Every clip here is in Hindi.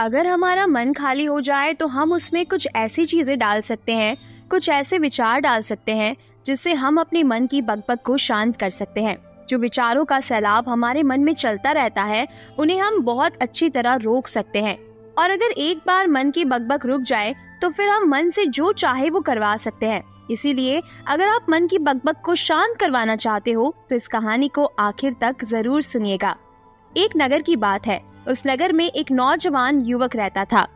अगर हमारा मन खाली हो जाए तो हम उसमें कुछ ऐसी चीजें डाल सकते हैं, कुछ ऐसे विचार डाल सकते हैं जिससे हम अपने मन की बकबक को शांत कर सकते हैं। जो विचारों का सैलाब हमारे मन में चलता रहता है, उन्हें हम बहुत अच्छी तरह रोक सकते हैं। और अगर एक बार मन की बकबक रुक जाए तो फिर हम मन से जो चाहे वो करवा सकते हैं। इसीलिए अगर आप मन की बकबक को शांत करवाना चाहते हो तो इस कहानी को आखिर तक जरूर सुनिएगा। एक नगर की बात है। उस नगर में एक नौजवान युवक रहता था।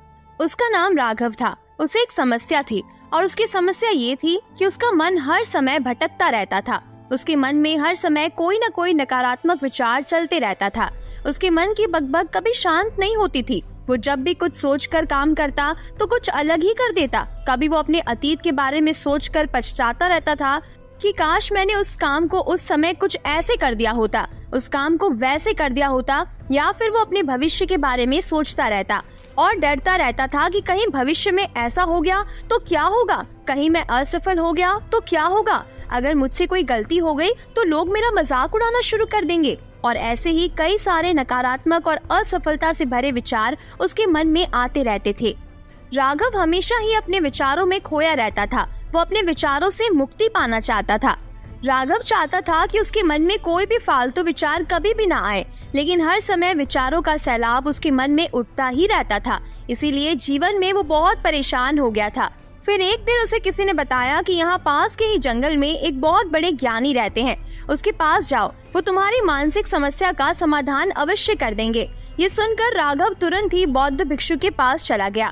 उसका नाम राघव था। उसे एक समस्या थी और उसकी समस्या ये थी कि उसका मन हर समय भटकता रहता था। उसके मन में हर समय कोई न कोई नकारात्मक विचार चलते रहता था। उसके मन की बकबक कभी शांत नहीं होती थी। वो जब भी कुछ सोचकर काम करता तो कुछ अलग ही कर देता। कभी वो अपने अतीत के बारे में सोचकर पछताता रहता था कि काश मैंने उस काम को उस समय कुछ ऐसे कर दिया होता, उस काम को वैसे कर दिया होता। या फिर वो अपने भविष्य के बारे में सोचता रहता और डरता रहता था कि कहीं भविष्य में ऐसा हो गया तो क्या होगा, कहीं मैं असफल हो गया तो क्या होगा, अगर मुझसे कोई गलती हो गई तो लोग मेरा मजाक उड़ाना शुरू कर देंगे। और ऐसे ही कई सारे नकारात्मक और असफलता से भरे विचार उसके मन में आते रहते थे। राघव हमेशा ही अपने विचारों में खोया रहता था। वो अपने विचारों से मुक्ति पाना चाहता था। राघव चाहता था कि उसके मन में कोई भी फालतू विचार कभी भी ना आए, लेकिन हर समय विचारों का सैलाब उसके मन में उठता ही रहता था। इसीलिए जीवन में वो बहुत परेशान हो गया था। फिर एक दिन उसे किसी ने बताया कि यहाँ पास के ही जंगल में एक बहुत बड़े ज्ञानी रहते हैं, उसके पास जाओ, वो तुम्हारी मानसिक समस्या का समाधान अवश्य कर देंगे। ये सुनकर राघव तुरंत ही बौद्ध भिक्षु के पास चला गया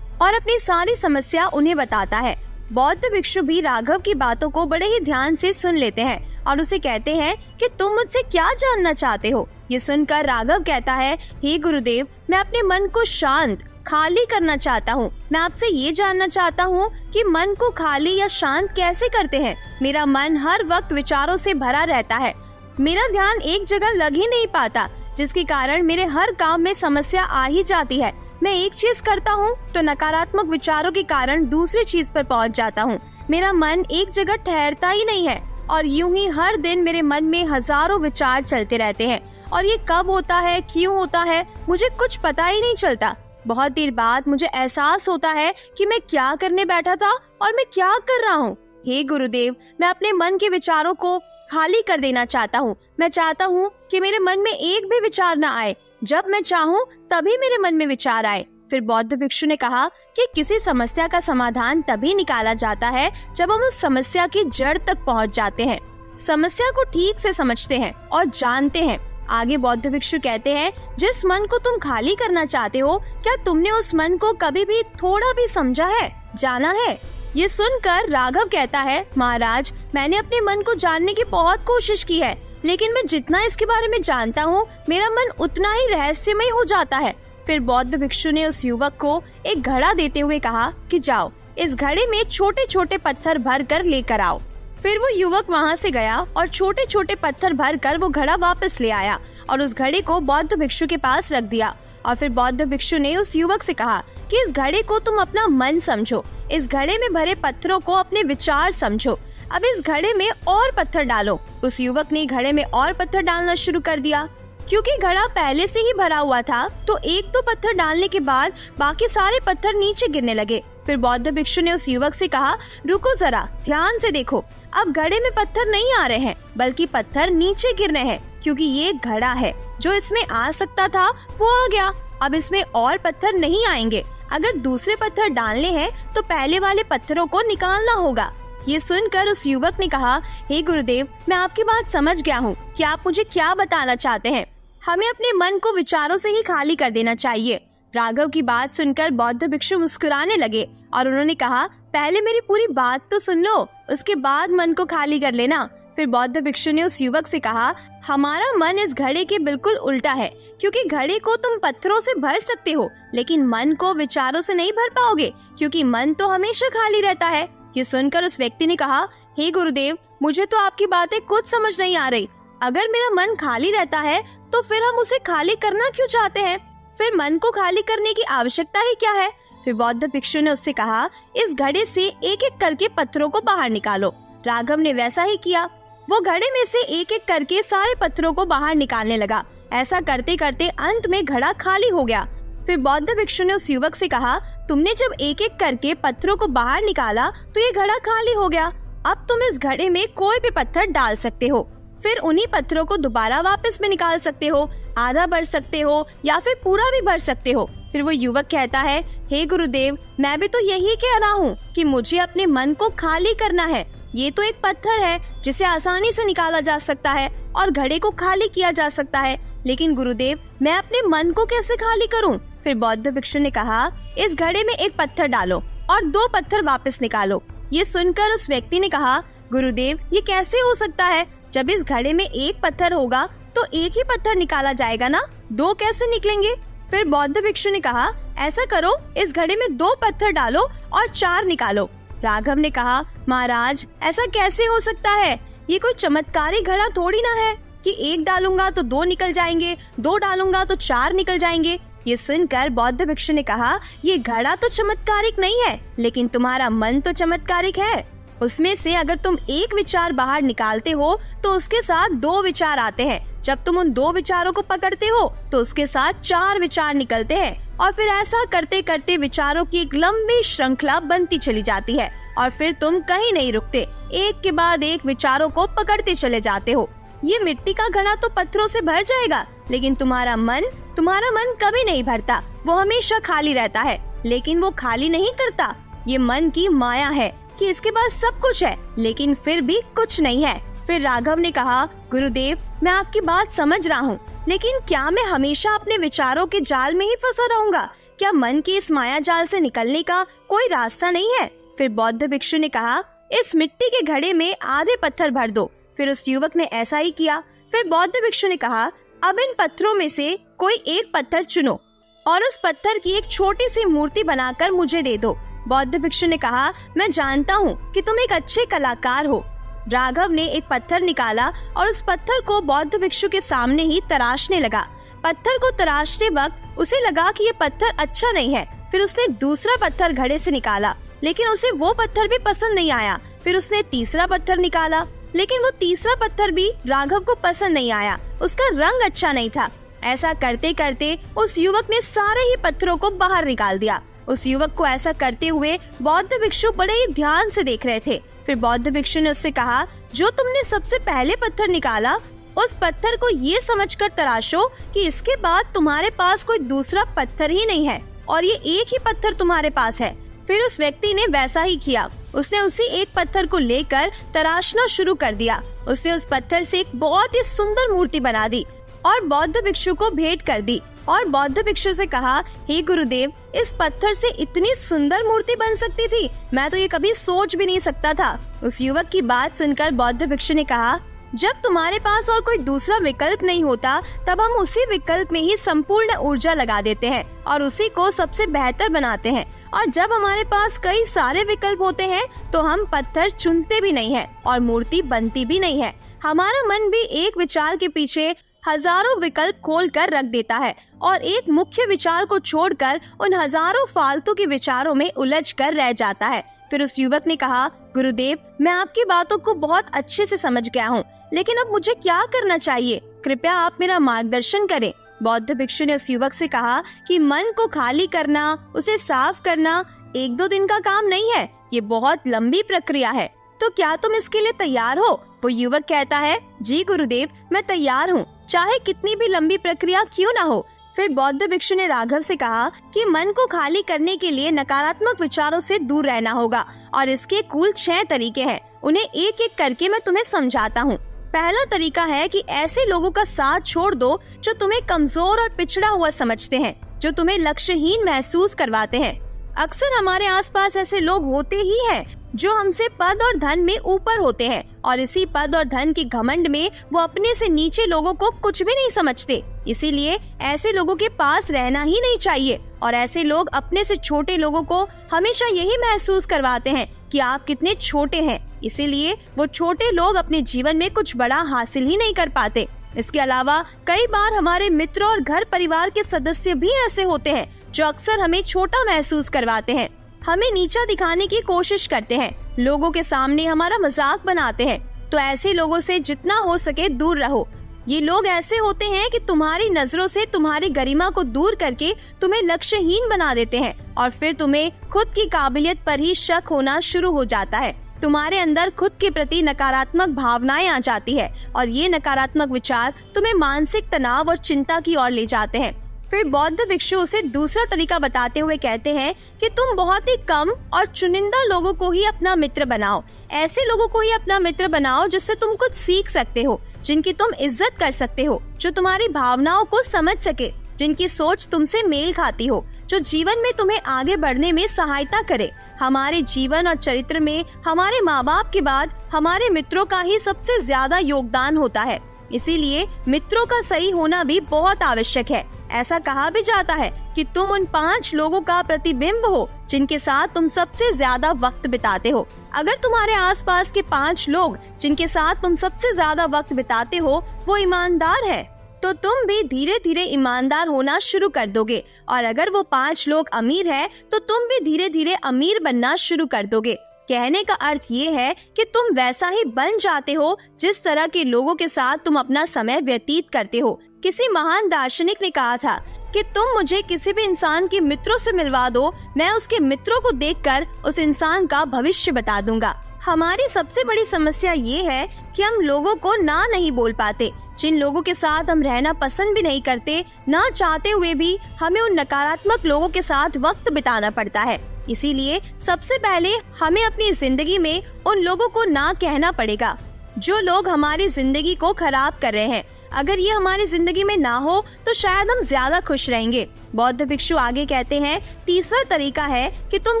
और अपनी सारी समस्या उन्हें बताता है। बौद्ध भिक्षु भी राघव की बातों को बड़े ही ध्यान से सुन लेते हैं और उसे कहते हैं कि तुम मुझसे क्या जानना चाहते हो। ये सुनकर राघव कहता है, हे गुरुदेव, मैं अपने मन को शांत खाली करना चाहता हूँ। मैं आपसे ये जानना चाहता हूँ कि मन को खाली या शांत कैसे करते हैं। मेरा मन हर वक्त विचारों से भरा रहता है। मेरा ध्यान एक जगह लग ही नहीं पाता, जिसके कारण मेरे हर काम में समस्या आ ही जाती है। मैं एक चीज करता हूँ तो नकारात्मक विचारों के कारण दूसरी चीज पर पहुँच जाता हूँ। मेरा मन एक जगह ठहरता ही नहीं है और यूं ही हर दिन मेरे मन में हजारों विचार चलते रहते हैं और ये कब होता है, क्यों होता है, मुझे कुछ पता ही नहीं चलता। बहुत देर बाद मुझे एहसास होता है कि मैं क्या करने बैठा था और मैं क्या कर रहा हूँ। हे गुरुदेव, मैं अपने मन के विचारों को खाली कर देना चाहता हूँ। मैं चाहता हूँ कि मेरे मन में एक भी विचार न आए। जब मैं चाहूँ तभी मेरे मन में विचार आए। फिर बौद्ध भिक्षु ने कहा कि किसी समस्या का समाधान तभी निकाला जाता है जब हम उस समस्या की जड़ तक पहुँच जाते हैं, समस्या को ठीक से समझते हैं और जानते हैं। आगे बौद्ध भिक्षु कहते हैं, जिस मन को तुम खाली करना चाहते हो, क्या तुमने उस मन को कभी भी थोड़ा भी समझा है, जाना है? ये सुनकर राघव कहता है, महाराज, मैंने अपने मन को जानने की बहुत कोशिश की है, लेकिन मैं जितना इसके बारे में जानता हूँ, मेरा मन उतना ही रहस्यमय हो जाता है। फिर बौद्ध भिक्षु ने उस युवक को एक घड़ा देते हुए कहा कि जाओ, इस घड़े में छोटे छोटे पत्थर भर कर लेकर आओ। फिर वो युवक वहाँ से गया और छोटे छोटे पत्थर भर कर वो घड़ा वापस ले आया और उस घड़े को बौद्ध भिक्षु के पास रख दिया। और फिर बौद्ध भिक्षु ने उस युवक से कहा कि इस घड़े को तुम अपना मन समझो, इस घड़े में भरे पत्थरों को अपने विचार समझो। अब इस घड़े में और पत्थर डालो। उस युवक ने घड़े में और पत्थर डालना शुरू कर दिया। क्योंकि घड़ा पहले से ही भरा हुआ था, तो एक दो पत्थर डालने के बाद बाकी सारे पत्थर नीचे गिरने लगे। फिर बौद्ध भिक्षु ने उस युवक से कहा, रुको जरा, ध्यान से देखो, अब घड़े में पत्थर नहीं आ रहे हैं, बल्कि पत्थर नीचे गिर रहे हैं, क्योंकि ये घड़ा है। जो इसमें आ सकता था वो आ गया, अब इसमें और पत्थर नहीं आएंगे। अगर दूसरे पत्थर डालने हैं तो पहले वाले पत्थरों को निकालना होगा। ये सुनकर उस युवक ने कहा, हे गुरुदेव, मैं आपकी बात समझ गया हूँ कि आप मुझे क्या बताना चाहते हैं। हमें अपने मन को विचारों से ही खाली कर देना चाहिए। राघव की बात सुनकर बौद्ध भिक्षु मुस्कुराने लगे और उन्होंने कहा, पहले मेरी पूरी बात तो सुन लो, उसके बाद मन को खाली कर लेना। फिर बौद्ध भिक्षु ने उस युवक से कहा, हमारा मन इस घड़े के बिल्कुल उल्टा है, क्योंकि घड़े को तुम पत्थरों से भर सकते हो, लेकिन मन को विचारों से नहीं भर पाओगे, क्योंकि मन तो हमेशा खाली रहता है। ये सुनकर उस व्यक्ति ने कहा, हे गुरुदेव, मुझे तो आपकी बातें कुछ समझ नहीं आ रही। अगर मेरा मन खाली रहता है तो फिर हम उसे खाली करना क्यों चाहते हैं? फिर मन को खाली करने की आवश्यकता ही क्या है? फिर बौद्ध भिक्षु ने उससे कहा, इस घड़े से एक एक करके पत्थरों को बाहर निकालो। राघव ने वैसा ही किया। वो घड़े में से एक एक करके सारे पत्थरों को बाहर निकालने लगा। ऐसा करते करते अंत में घड़ा खाली हो गया। फिर बौद्ध भिक्षु ने उस युवक से कहा, तुमने जब एक एक करके पत्थरों को बाहर निकाला तो ये घड़ा खाली हो गया। अब तुम इस घड़े में कोई भी पत्थर डाल सकते हो, फिर उन्हीं पत्थरों को दोबारा वापस में निकाल सकते हो, आधा भर सकते हो या फिर पूरा भी भर सकते हो। फिर वो युवक कहता है, हे गुरुदेव, मैं भी तो यही कह रहा हूँ कि मुझे अपने मन को खाली करना है। ये तो एक पत्थर है जिसे आसानी से निकाला जा सकता है और घड़े को खाली किया जा सकता है, लेकिन गुरुदेव मैं अपने मन को कैसे खाली करूँ? फिर बौद्ध भिक्षु ने कहा, इस घड़े में एक पत्थर डालो और 2 पत्थर वापस निकालो। ये सुनकर उस व्यक्ति ने कहा, गुरुदेव ये कैसे हो सकता है? जब इस घड़े में एक पत्थर होगा तो एक ही पत्थर निकाला जाएगा ना, 2 कैसे निकलेंगे? फिर बौद्ध भिक्षु ने कहा, ऐसा करो, इस घड़े में 2 पत्थर डालो और 4 निकालो। राघव ने कहा, महाराज ऐसा कैसे हो सकता है? ये कोई चमत्कारी घड़ा थोड़ी ना है कि 1 डालूंगा तो 2 निकल जाएंगे, 2 डालूंगा तो 4 निकल जाएंगे। ये सुनकर बौद्ध भिक्षु ने कहा, ये घड़ा तो चमत्कारिक नहीं है, लेकिन तुम्हारा मन तो चमत्कारिक है। उसमें से अगर तुम एक विचार बाहर निकालते हो तो उसके साथ 2 विचार आते हैं। जब तुम उन 2 विचारों को पकड़ते हो तो उसके साथ 4 विचार निकलते हैं और फिर ऐसा करते करते विचारों की एक लंबी श्रृंखला बनती चली जाती है और फिर तुम कहीं नहीं रुकते, एक के बाद एक विचारों को पकड़ते चले जाते हो। ये मिट्टी का घड़ा तो पत्थरों से भर जाएगा, लेकिन तुम्हारा मन कभी नहीं भरता, वो हमेशा खाली रहता है। लेकिन वो खाली नहीं करता, ये मन की माया है कि इसके पास सब कुछ है लेकिन फिर भी कुछ नहीं है। फिर राघव ने कहा, गुरुदेव मैं आपकी बात समझ रहा हूँ, लेकिन क्या मैं हमेशा अपने विचारों के जाल में ही फंसा रहूंगा? क्या मन की इस माया जाल से निकलने का कोई रास्ता नहीं है? फिर बौद्ध भिक्षु ने कहा, इस मिट्टी के घड़े में आधे पत्थर भर दो। फिर उस युवक ने ऐसा ही किया। फिर बौद्ध भिक्षु ने कहा, अब इन पत्थरों में से कोई एक पत्थर चुनो और उस पत्थर की एक छोटी सी मूर्ति बनाकर मुझे दे दो। बौद्ध भिक्षु ने कहा, मैं जानता हूँ कि तुम एक अच्छे कलाकार हो। राघव ने एक पत्थर निकाला और उस पत्थर को बौद्ध भिक्षु के सामने ही तराशने लगा। पत्थर को तराशते वक्त उसे लगा कि ये पत्थर अच्छा नहीं है। फिर उसने दूसरा पत्थर घड़े से निकाला, लेकिन उसे वो पत्थर भी पसंद नहीं आया। फिर उसने तीसरा पत्थर निकाला, लेकिन वो तीसरा पत्थर भी राघव को पसंद नहीं आया, उसका रंग अच्छा नहीं था। ऐसा करते करते उस युवक ने सारे ही पत्थरों को बाहर निकाल दिया। उस युवक को ऐसा करते हुए बौद्ध भिक्षु बड़े ही ध्यान से देख रहे थे। फिर बौद्ध भिक्षु ने उससे कहा, जो तुमने सबसे पहले पत्थर निकाला, उस पत्थर को ये समझकर तराशो कि इसके बाद तुम्हारे पास कोई दूसरा पत्थर ही नहीं है और ये एक ही पत्थर तुम्हारे पास है। फिर उस व्यक्ति ने वैसा ही किया। उसने उसी एक पत्थर को लेकर तराशना शुरू कर दिया। उसने उस पत्थर से एक बहुत ही सुंदर मूर्ति बना दी और बौद्ध भिक्षु को भेंट कर दी और बौद्ध भिक्षु से कहा, हे गुरुदेव, इस पत्थर से इतनी सुंदर मूर्ति बन सकती थी, मैं तो ये कभी सोच भी नहीं सकता था। उस युवक की बात सुनकर बौद्ध भिक्षु ने कहा, जब तुम्हारे पास और कोई दूसरा विकल्प नहीं होता तब हम उसी विकल्प में ही संपूर्ण ऊर्जा लगा देते हैं और उसी को सबसे बेहतर बनाते हैं। और जब हमारे पास कई सारे विकल्प होते हैं तो हम पत्थर चुनते भी नहीं है और मूर्ति बनती भी नहीं है। हमारा मन भी एक विचार के पीछे हजारों विकल्प खोल कर रख देता है और एक मुख्य विचार को छोड़कर उन हजारों फालतू के विचारों में उलझ कर रह जाता है। फिर उस युवक ने कहा, गुरुदेव, मैं आपकी बातों को बहुत अच्छे से समझ गया हूँ, लेकिन अब मुझे क्या करना चाहिए? कृपया आप मेरा मार्गदर्शन करें। बौद्ध भिक्षु ने उस युवक से कहा कि मन को खाली करना, उसे साफ करना 1-2 दिन का काम नहीं है, ये बहुत लंबी प्रक्रिया है। तो क्या तुम इसके लिए तैयार हो? वो युवक कहता है, जी गुरुदेव, मैं तैयार हूँ, चाहे कितनी भी लंबी प्रक्रिया क्यों ना हो। फिर बौद्ध भिक्षु ने राघव से कहा कि मन को खाली करने के लिए नकारात्मक विचारों से दूर रहना होगा और इसके कुल 6 तरीके हैं। उन्हें एक एक करके मैं तुम्हें समझाता हूँ। पहला तरीका है कि ऐसे लोगों का साथ छोड़ दो जो तुम्हें कमजोर और पिछड़ा हुआ समझते हैं, जो तुम्हें लक्ष्यहीन महसूस करवाते हैं। अक्सर हमारे आसपास ऐसे लोग होते ही हैं जो हमसे पद और धन में ऊपर होते हैं और इसी पद और धन के घमंड में वो अपने से नीचे लोगों को कुछ भी नहीं समझते। इसीलिए ऐसे लोगों के पास रहना ही नहीं चाहिए और ऐसे लोग अपने से छोटे लोगों को हमेशा यही महसूस करवाते हैं कि आप कितने छोटे हैं। इसीलिए वो छोटे लोग अपने जीवन में कुछ बड़ा हासिल ही नहीं कर पाते। इसके अलावा कई बार हमारे मित्र और घर परिवार के सदस्य भी ऐसे होते हैं जो अक्सर हमें छोटा महसूस करवाते हैं, हमें नीचा दिखाने की कोशिश करते हैं, लोगों के सामने हमारा मजाक बनाते हैं। तो ऐसे लोगों से जितना हो सके दूर रहो। ये लोग ऐसे होते हैं कि तुम्हारी नजरों से तुम्हारी गरिमा को दूर करके तुम्हें लक्ष्यहीन बना देते हैं और फिर तुम्हें खुद की काबिलियत पर ही शक होना शुरू हो जाता है। तुम्हारे अंदर खुद के प्रति नकारात्मक भावनाएं आ जाती है और ये नकारात्मक विचार तुम्हें मानसिक तनाव और चिंता की ओर ले जाते हैं। फिर बौद्ध भिक्षु उसे दूसरा तरीका बताते हुए कहते हैं कि तुम बहुत ही कम और चुनिंदा लोगों को ही अपना मित्र बनाओ। ऐसे लोगों को ही अपना मित्र बनाओ जिससे तुम कुछ सीख सकते हो, जिनकी तुम इज्जत कर सकते हो, जो तुम्हारी भावनाओं को समझ सके, जिनकी सोच तुमसे मेल खाती हो, जो जीवन में तुम्हें आगे बढ़ने में सहायता करे। हमारे जीवन और चरित्र में हमारे माँ बाप के बाद हमारे मित्रों का ही सबसे ज्यादा योगदान होता है। इसीलिए मित्रों का सही होना भी बहुत आवश्यक है। ऐसा कहा भी जाता है कि तुम उन 5 लोगों का प्रतिबिंब हो जिनके साथ तुम सबसे ज्यादा वक्त बिताते हो। अगर तुम्हारे आसपास के 5 लोग जिनके साथ तुम सबसे ज्यादा वक्त बिताते हो वो ईमानदार है, तो तुम भी धीरे धीरे ईमानदार होना शुरू कर दोगे। और अगर वो 5 लोग अमीर हैं, तो तुम भी धीरे धीरे अमीर बनना शुरू कर दोगे। कहने का अर्थ ये है कि तुम वैसा ही बन जाते हो जिस तरह के लोगों के साथ तुम अपना समय व्यतीत करते हो। किसी महान दार्शनिक ने कहा था कि तुम मुझे किसी भी इंसान के मित्रों से मिलवा दो, मैं उसके मित्रों को देखकर उस इंसान का भविष्य बता दूंगा। हमारी सबसे बड़ी समस्या ये है कि हम लोगों को ना नहीं बोल पाते। जिन लोगों के साथ हम रहना पसंद भी नहीं करते, ना चाहते हुए भी हमें उन नकारात्मक लोगों के साथ वक्त बिताना पड़ता है। इसीलिए सबसे पहले हमें अपनी जिंदगी में उन लोगों को ना कहना पड़ेगा जो लोग हमारी जिंदगी को खराब कर रहे हैं। अगर ये हमारी जिंदगी में ना हो तो शायद हम ज्यादा खुश रहेंगे। बौद्ध भिक्षु आगे कहते हैं, तीसरा तरीका है कि तुम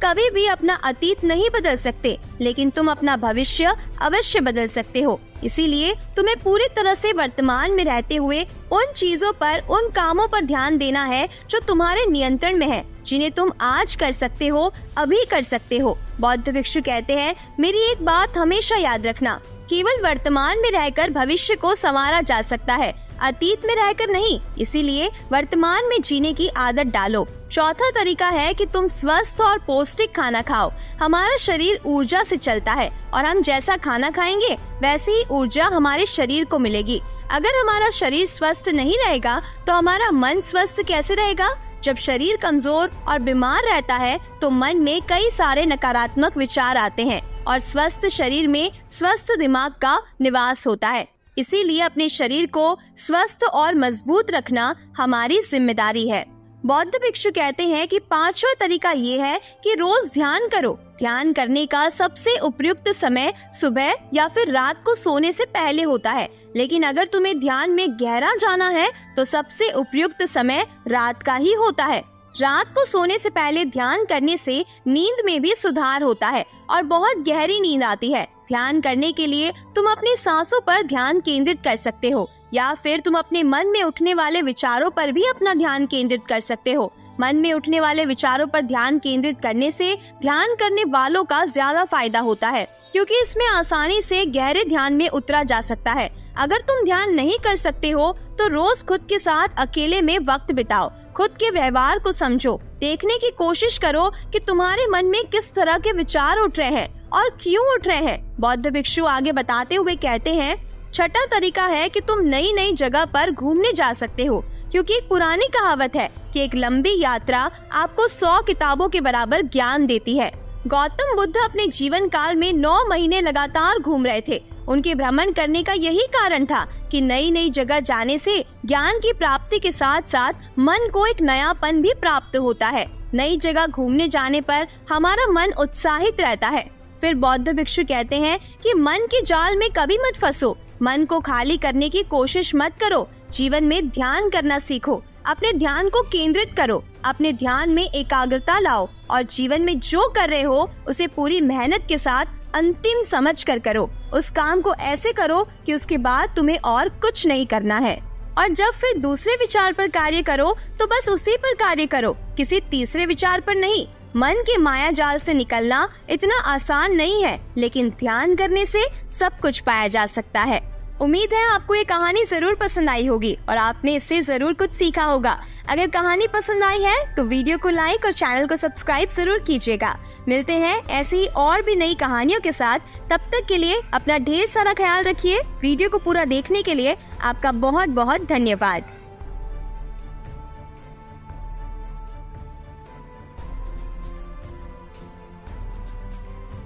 कभी भी अपना अतीत नहीं बदल सकते, लेकिन तुम अपना भविष्य अवश्य बदल सकते हो। इसीलिए तुम्हें पूरी तरह से वर्तमान में रहते हुए उन चीजों पर, उन कामों पर ध्यान देना है जो तुम्हारे नियंत्रण में है, जिन्हें तुम आज कर सकते हो, अभी कर सकते हो। बौद्ध भिक्षु कहते हैं, मेरी एक बात हमेशा याद रखना, केवल वर्तमान में रहकर भविष्य को संवारा जा सकता है, अतीत में रहकर नहीं। इसीलिए वर्तमान में जीने की आदत डालो। चौथा तरीका है कि तुम स्वस्थ और पौष्टिक खाना खाओ। हमारा शरीर ऊर्जा से चलता है और हम जैसा खाना खाएंगे वैसी ही ऊर्जा हमारे शरीर को मिलेगी। अगर हमारा शरीर स्वस्थ नहीं रहेगा तो हमारा मन स्वस्थ कैसे रहेगा? जब शरीर कमजोर और बीमार रहता है तो मन में कई सारे नकारात्मक विचार आते हैं और स्वस्थ शरीर में स्वस्थ दिमाग का निवास होता है। इसीलिए अपने शरीर को स्वस्थ और मजबूत रखना हमारी जिम्मेदारी है। बौद्ध भिक्षु कहते हैं कि 5वां तरीका ये है कि रोज ध्यान करो। ध्यान करने का सबसे उपयुक्त समय सुबह या फिर रात को सोने से पहले होता है, लेकिन अगर तुम्हें ध्यान में गहरा जाना है तो सबसे उपयुक्त समय रात का ही होता है। रात को सोने से पहले ध्यान करने से नींद में भी सुधार होता है और बहुत गहरी नींद आती है। ध्यान करने के लिए तुम अपनी सांसों पर ध्यान केंद्रित कर सकते हो या फिर तुम अपने मन में उठने वाले विचारों पर भी अपना ध्यान केंद्रित कर सकते हो। मन में उठने वाले विचारों पर ध्यान केंद्रित करने से ध्यान करने वालों का ज्यादा फायदा होता है, क्योंकि इसमें आसानी से गहरे ध्यान में उतरा जा सकता है। अगर तुम ध्यान नहीं कर सकते हो तो रोज खुद के साथ अकेले में वक्त बिताओ। खुद के व्यवहार को समझो, देखने की कोशिश करो कि तुम्हारे मन में किस तरह के विचार उठ रहे हैं और क्यों उठ रहे हैं। बौद्ध भिक्षु आगे बताते हुए कहते हैं, छठा तरीका है कि तुम नई नई जगह पर घूमने जा सकते हो, क्योंकि एक पुरानी कहावत है कि एक लंबी यात्रा आपको 100 किताबों के बराबर ज्ञान देती है। गौतम बुद्ध अपने जीवन काल में 9 महीने लगातार घूम रहे थे। उनके भ्रमण करने का यही कारण था कि नई नई जगह जाने से ज्ञान की प्राप्ति के साथ साथ मन को एक नयापन भी प्राप्त होता है। नई जगह घूमने जाने पर हमारा मन उत्साहित रहता है। फिर बौद्ध भिक्षु कहते हैं कि मन के जाल में कभी मत फंसो, मन को खाली करने की कोशिश मत करो। जीवन में ध्यान करना सीखो, अपने ध्यान को केंद्रित करो, अपने ध्यान में एकाग्रता लाओ और जीवन में जो कर रहे हो उसे पूरी मेहनत के साथ अंतिम समझ कर करो। उस काम को ऐसे करो कि उसके बाद तुम्हें और कुछ नहीं करना है। और जब फिर दूसरे विचार पर कार्य करो तो बस उसी पर कार्य करो, किसी तीसरे विचार पर नहीं। मन के माया जाल से निकलना इतना आसान नहीं है, लेकिन ध्यान करने से सब कुछ पाया जा सकता है। उम्मीद है आपको ये कहानी जरूर पसंद आई होगी और आपने इससे जरूर कुछ सीखा होगा। अगर कहानी पसंद आई है तो वीडियो को लाइक और चैनल को सब्सक्राइब जरूर कीजिएगा। मिलते हैं ऐसी ही और भी नई कहानियों के साथ। तब तक के लिए अपना ढेर सारा ख्याल रखिए। वीडियो को पूरा देखने के लिए आपका बहुत बहुत धन्यवाद।